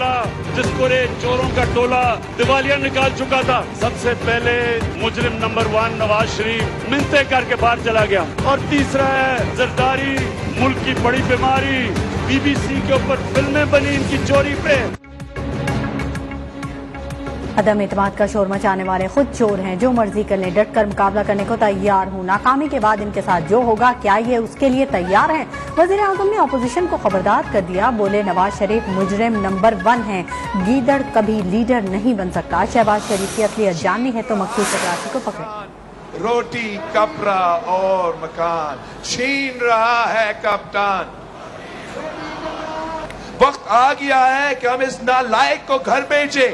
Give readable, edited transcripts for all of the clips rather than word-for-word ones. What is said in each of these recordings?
था जिसको रे चोरों का टोला दिवालिया निकाल चुका था। सबसे पहले मुजरिम नंबर 1 नवाज शरीफ मिन्नतें करके बाहर चला गया। और तीसरा है जरदारी, मुल्क की बड़ी बीमारी। बीबीसी के ऊपर फिल्में बनी इनकी चोरी पे। अदम एतमाद का शोर मचाने वाले खुद चोर हैं, जो मर्जी कर लें, डट कर मुकाबला करने को तैयार हूँ। नाकामी के बाद इनके साथ जो होगा, क्या ये उसके लिए तैयार हैं? वजीर आजम ने अपोजिशन को खबरदार कर दिया। बोले नवाज शरीफ मुजरिम नंबर 1 हैं, गीदड़ कभी लीडर नहीं बन सकता। शहबाज शरीफ की असलियत जाननी है तो मकसूद चपरासी को पकड़े। रोटी, कपड़ा और मकान छीन रहा है कप्तान। वक्त आ गया है कि हम इस नालायक को घर भेजे।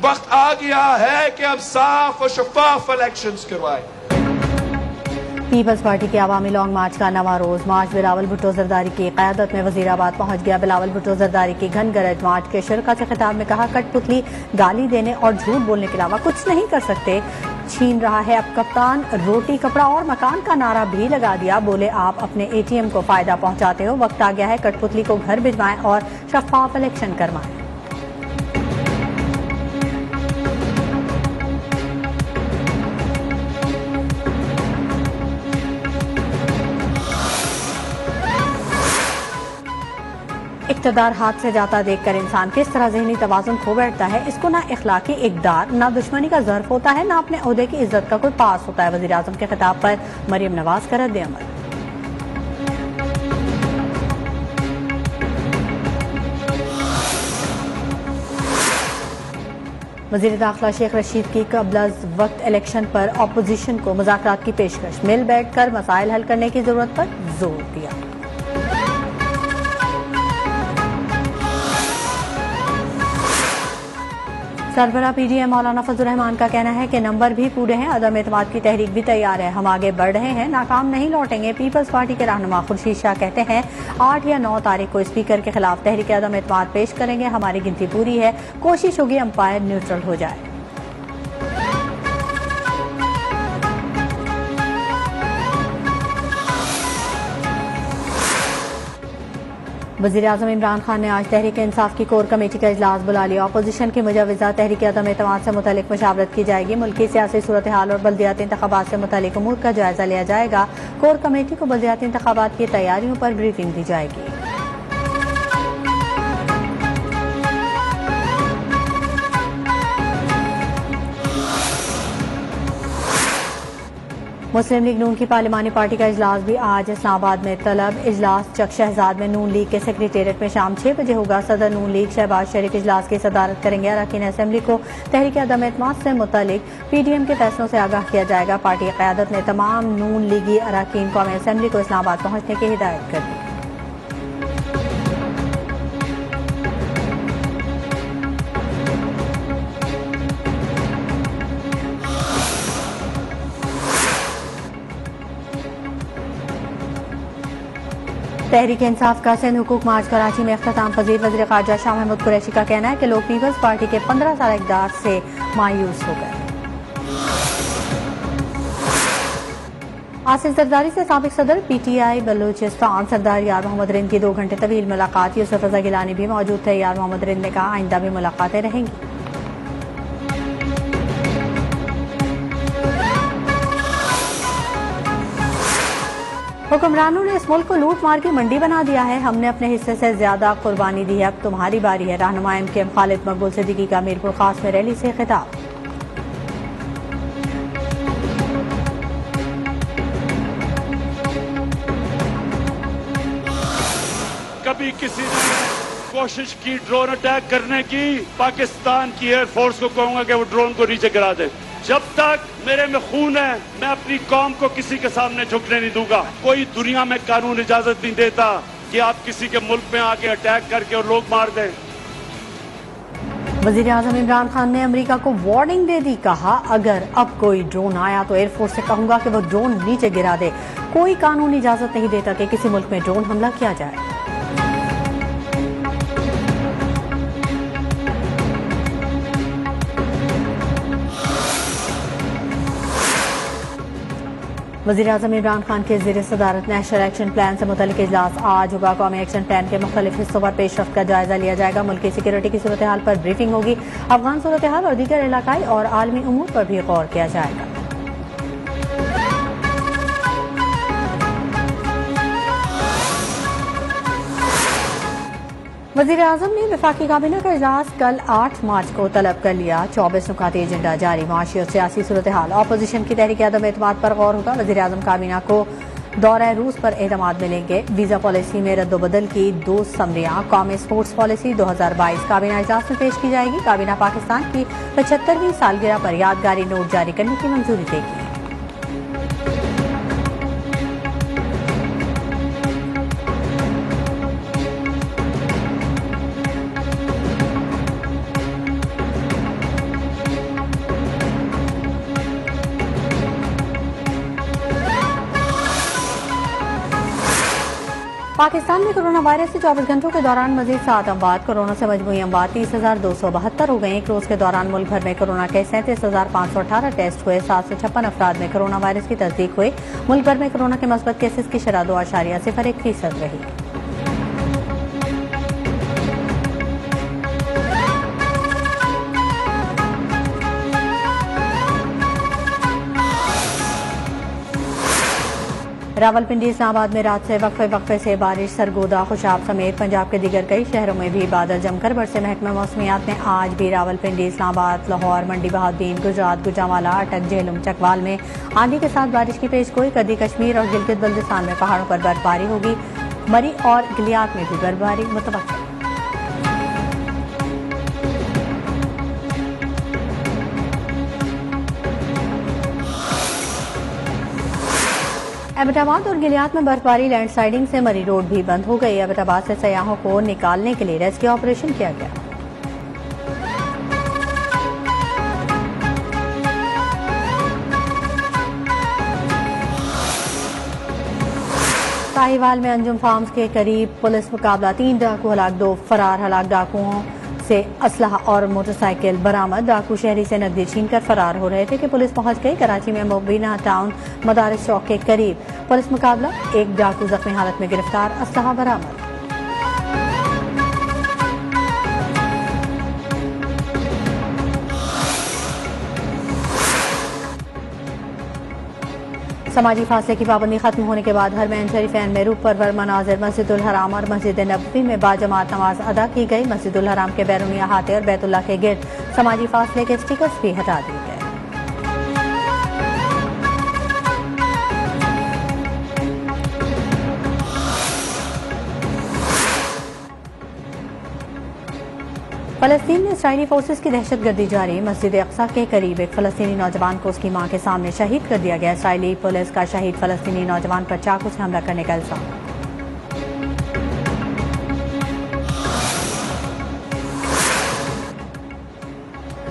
वक्त आ गया है कि हम साफ और शफाफ इलेक्शंस करवाएं। पीपल्स पार्टी के अवामी लॉन्ग मार्च का नवा रोज। मार्च बिलावल भुट्टो जरदारी की क़यादत में वजीराबाद पहुंच गया। बिलावल भुट्टो जरदारी की घन गरज मार्च के शुरका से खिताब में कहा, कठपुतली गाली देने और झूठ बोलने के अलावा कुछ नहीं कर सकते। छीन रहा है अब कप्तान, रोटी, कपड़ा और मकान का नारा भी लगा दिया। बोले आप अपने ATM को फायदा पहुंचाते हो, वक्त आ गया है कठपुतली को घर भिजवाएं और शफाफ इलेक्शन करवाएं। इक़्तिदार हाथ से जाता देखकर इंसान किस तरह ज़हनी तवाज़ुन खो बैठता है। इसको ना इखलाकी इक़दार, ना दुश्मनी का ज़र्फ होता है, ना अपने ओहदे की इज्जत का कोई पास होता है। वज़ीर आज़म के खिताब पर मरियम नवाज का रद्द अमल। वज़ीर दाखिला शेख रशीद की कबल वक्त इलेक्शन पर अपोजिशन को मुज़ाकरात की पेशकश। मिल बैठ कर मसाइल हल करने की जरूरत पर जोर दिया। सरबराह PDM मौलाना फजल रहमान का कहना है कि नंबर भी पूरे हैं, अदम एतमाद की तहरीक भी तैयार है, हम आगे बढ़ रहे हैं, नाकाम नहीं लौटेंगे। पीपल्स पार्टी के रहनुमा खुर्शीद शाह कहते हैं 8 या 9 तारीख को स्पीकर के खिलाफ तहरीक अदम एतमाद पेश करेंगे। हमारी गिनती पूरी है, कोशिश होगी अंपायर न्यूट्रल हो जाए। वज़ीर आज़म इमरान खान ने आज तहरीक इंसाफ की कोर कमेटी का इजलास बुला लिया। अपोजिशन की मुजव्वज़ा तहरीक अदम एतमाद से मुतल्लिक मशावरत की जाएगी। मुल्की सियासी सूरत हाल और बल्दियाती इंतखाबात से मुतल्लिक उमूर का जायजा लिया जाएगा। कोर कमेटी को बल्दियाती इंतखाबात की तैयारियों पर ब्रीफिंग दी जाएगी। मुस्लिम लीग नून की पार्लिमानी पार्टी का इजलास भी आज इस्लामाबाद में तलब। इजलास चक शहजाद में नून लीग के सेक्रेटेरिएट में शाम 6 बजे होगा। सदर नून लीग शहबाज शरीफ इजलास की सदारत करेंगे। अरकान असेंबली को तहरीक अदम एतमाद से मुतल्लिक PDM के फैसलों से आगाह किया जाएगा। पार्टी क़यादत ने तमाम नून लीगी अरकान कौमी असेंबली को इस्लामाबाद पहुंचने की हिदायत कर दी। तहरीक इंसाफ का सिंध हुकूक मार्च कराची में इख्तिताम पजीर। वज़ीर ख़ारजा शाह महमूद कुरैशी का कहना है कि लोग पीपल्स पार्टी के 15 साल इक़्तिदार से मायूस हो गए। आसिफ जरदारी से साबिक़ सदर PTI बलूचिस्तान सरदार यार मोहम्मद रिंद की 2 घंटे तवील मुलाकात। यूसुफ रज़ा गिलानी भी मौजूद थे। यार मोहम्मद रिंद ने कहा आइंदा भी मुलाकातें रहेंगी। हुक्मरानों ने इस मुल्क को लूट मार की मंडी बना दिया है। हमने अपने हिस्से से ज्यादा कुर्बानी दी है, अब तुम्हारी बारी है। रहनुमा MKM खालिद मकबूल सिद्दीकी का मीरपुर खास में रैली से खिताब। कभी किसी ने कोशिश की ड्रोन अटैक करने की, पाकिस्तान की एयरफोर्स को कहूंगा कि वो ड्रोन को नीचे गिरा दे। जब तक मेरे में खून है, मैं अपनी कौम को किसी के सामने झुकने नहीं दूंगा। कोई दुनिया में कानून इजाजत नहीं देता कि आप किसी के मुल्क में आके अटैक करके और लोग मार दें। वज़ीर आज़म इमरान खान ने अमेरिका को वार्निंग दे दी। कहा अगर अब कोई ड्रोन आया तो एयरफोर्स से कहूंगा कि वो ड्रोन नीचे गिरा दे। कोई कानून इजाजत नहीं देता कि किसी मुल्क में ड्रोन हमला किया जाए। वज़ीर-ए-आज़म इमरान खान के ज़ेर सदारत नेशनल एक्शन प्लान से मुतल्लिक़ इजलास आज होगा। कौमी एक्शन प्लान के मुख्तलिफ हिस्सों पर पेशरफ्त का जायजा लिया जाएगा। मुल्क की सिक्योरिटी की सूरत हाल पर ब्रीफिंग होगी। अफगान सूरत हाल और दीगर इलाकाई और आलमी उमूर पर भी गौर किया जाएगा। वज़ीर-ए-आज़म ने वफाकी काबीना का इजलास कल 8 मार्च को तलब कर लिया। 24 नुकाती एजेंडा जारी। माशी और सियासी सूरत हाल, अपोजिशन की तहरीक अदम एतमाद पर गौर होगा। वज़ीर-ए-आज़म काबीना को दौरा रूस पर एतमाद मिलेंगे। वीजा पॉलिसी में रद्दोबदल की 2 समरियां। कौमी स्पोर्ट्स पॉलिसी 2022 काबीना इजलास में पेश की जाएगी। काबीना पाकिस्तान की 75वीं सालगिरह पर यादगारी नोट जारी करने की मंजूरी देगी। पाकिस्तान में कोरोना वायरस से 24 घंटों के दौरान मजीद 7 अमवात। कोरोना से मजमूई अमवात 30,272 हो गए। एक रोज के दौरान मुल्क भर में कोरोना के 37,518 टेस्ट हुए। 756 अफराद में कोरोना वायरस की तस्दीक हुई। मुल्क भर में कोरोना के मस्बत केसेस की शरह 2.01% रही। रावलपिंडी इस्लामाबाद में रात से वक्फे से बारिश। सरगोदा, खुशाब समेत पंजाब के दीगर कई शहरों में भी बादल जमकर बरसे। महकमा मौसमियात ने आज भी रावलपिंडी, इस्लामाबाद, लाहौर, मंडी बहाउद्दीन, गुजरात, गुजरांवाला, अटक, झेलम, चकवाल में आंधी के साथ बारिश की पेशगोई कर दी। कश्मीर और गिलगित बल्तिस्तान में पहाड़ों पर बर्फबारी होगी। मरी और गिलियात में भी बर्फबारी मुतवक्किल। एबटाबाद और गिलियात में बर्फबारी, लैंडस्लाइडिंग से मरी रोड भी बंद हो गई। एबटाबाद से सयाहों को निकालने के लिए रेस्क्यू ऑपरेशन किया गया। साहिवाल में अंजुम फार्म्स के करीब पुलिस मुकाबला। 3 डाकू हलाक, 2 फरार। हलाक डाकुओं से असलहा और मोटरसाइकिल बरामद। डाकू शहरी से नकदी छीनकर फरार हो रहे थे कि पुलिस पहुंच गई। कराची में मुबीना टाउन मदारिस चौक के करीब पुलिस मुकाबला। 1 डाकू जख्मी हालत में गिरफ्तार। असलहा बरामद। समाजी फासले की पाबंदी खत्म होने के बाद हरमैन शरीफैन में रूह परवर मनाजिर। मस्जिदुल हराम और मस्जिद नबवी में बाजमात नमाज अदा की गई। मस्जिदुल हराम के बैरूनी अहाते और बैतुल्लाह के गिर्द समाजी फासले के स्टिकर्स भी हटा दिए गए। फलस्तीन में इस्राईली फोर्सेस की दहशतगर्दी जारी। मस्जिद अक्सा के करीब एक फलस्तीनी नौजवान को उसकी मां के सामने शहीद कर दिया गया। इस्राईली पुलिस का शहीद फलस्तीनी नौजवान पर चाकू से हमला करने का इल्जाम।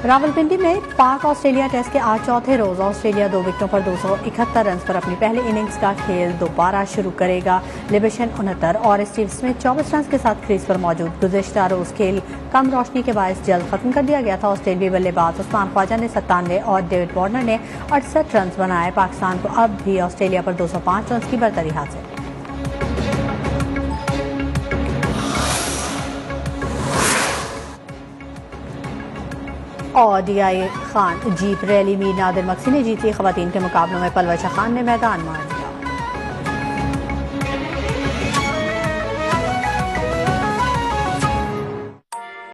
रावलपिंडी में पाक ऑस्ट्रेलिया टेस्ट के आज चौथे रोज ऑस्ट्रेलिया 2 विकेटों पर 271 रन पर अपनी पहली इनिंग्स का खेल दोबारा शुरू करेगा। लिबेशन 69 और स्टीव स्मिथ 24 रन के साथ क्रीज पर मौजूद। गुज़िश्ता रोज खेल कम रोशनी के बायस जल्द खत्म कर दिया गया था। ऑस्ट्रेलियाई बल्लेबाज उस्मान ख्वाजा ने 97 और डेविड वार्नर ने 68 रन बनाए। पाकिस्तान को अब भी ऑस्ट्रेलिया पर 205 रन की बरतरी हासिल। और डीआई खान जीत रैली। मीर नादिर मक्सी ने जीती। खवातीन के मुकाबलों में पलवशा खान ने मैदान मार दिया।